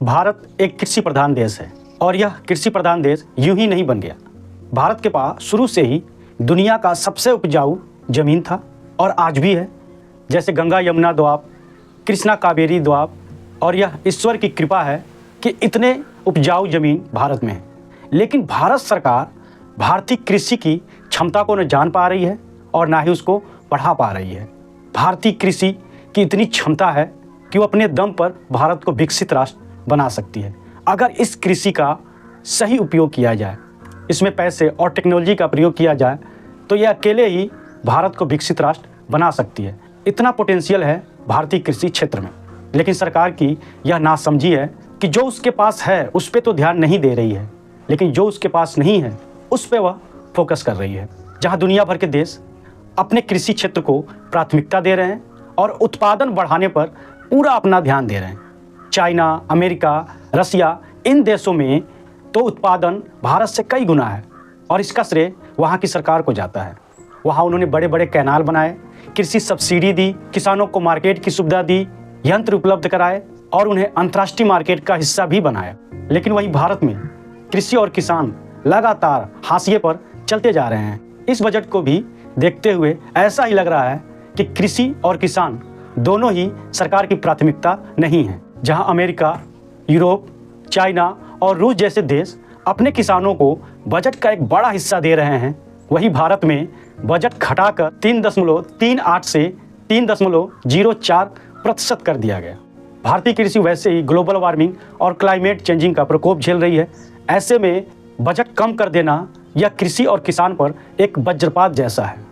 भारत एक कृषि प्रधान देश है और यह कृषि प्रधान देश यूं ही नहीं बन गया। भारत के पास शुरू से ही दुनिया का सबसे उपजाऊ जमीन था और आज भी है। जैसे गंगा यमुना दोआब, कृष्णा कावेरी दोआब, और यह ईश्वर की कृपा है कि इतने उपजाऊ जमीन भारत में है। लेकिन भारत सरकार भारतीय कृषि की क्षमता को न जान पा रही है और ना ही उसको बढ़ा पा रही है। भारतीय कृषि की इतनी क्षमता है कि वो अपने दम पर भारत को विकसित राष्ट्र बना सकती है। अगर इस कृषि का सही उपयोग किया जाए, इसमें पैसे और टेक्नोलॉजी का प्रयोग किया जाए, तो यह अकेले ही भारत को विकसित राष्ट्र बना सकती है। इतना पोटेंशियल है भारतीय कृषि क्षेत्र में। लेकिन सरकार की यह नासमझी है कि जो उसके पास है उस पर तो ध्यान नहीं दे रही है, लेकिन जो उसके पास नहीं है उस पर वह फोकस कर रही है। जहाँ दुनिया भर के देश अपने कृषि क्षेत्र को प्राथमिकता दे रहे हैं और उत्पादन बढ़ाने पर पूरा अपना ध्यान दे रहे हैं। चाइना, अमेरिका, रसिया, इन देशों में तो उत्पादन भारत से कई गुना है और इसका श्रेय वहाँ की सरकार को जाता है। वहाँ उन्होंने बड़े बड़े कैनाल बनाए, कृषि सब्सिडी दी, किसानों को मार्केट की सुविधा दी, यंत्र उपलब्ध कराए और उन्हें अंतर्राष्ट्रीय मार्केट का हिस्सा भी बनाया। लेकिन वहीं भारत में कृषि और किसान लगातार हाशिए पर चलते जा रहे हैं। इस बजट को भी देखते हुए ऐसा ही लग रहा है कि कृषि और किसान दोनों ही सरकार की प्राथमिकता नहीं है। जहां अमेरिका, यूरोप, चाइना और रूस जैसे देश अपने किसानों को बजट का एक बड़ा हिस्सा दे रहे हैं, वहीं भारत में बजट घटाकर 3.38 से 3.04% कर दिया गया। भारतीय कृषि वैसे ही ग्लोबल वार्मिंग और क्लाइमेट चेंजिंग का प्रकोप झेल रही है। ऐसे में बजट कम कर देना यह कृषि और किसान पर एक वज्रपात जैसा है।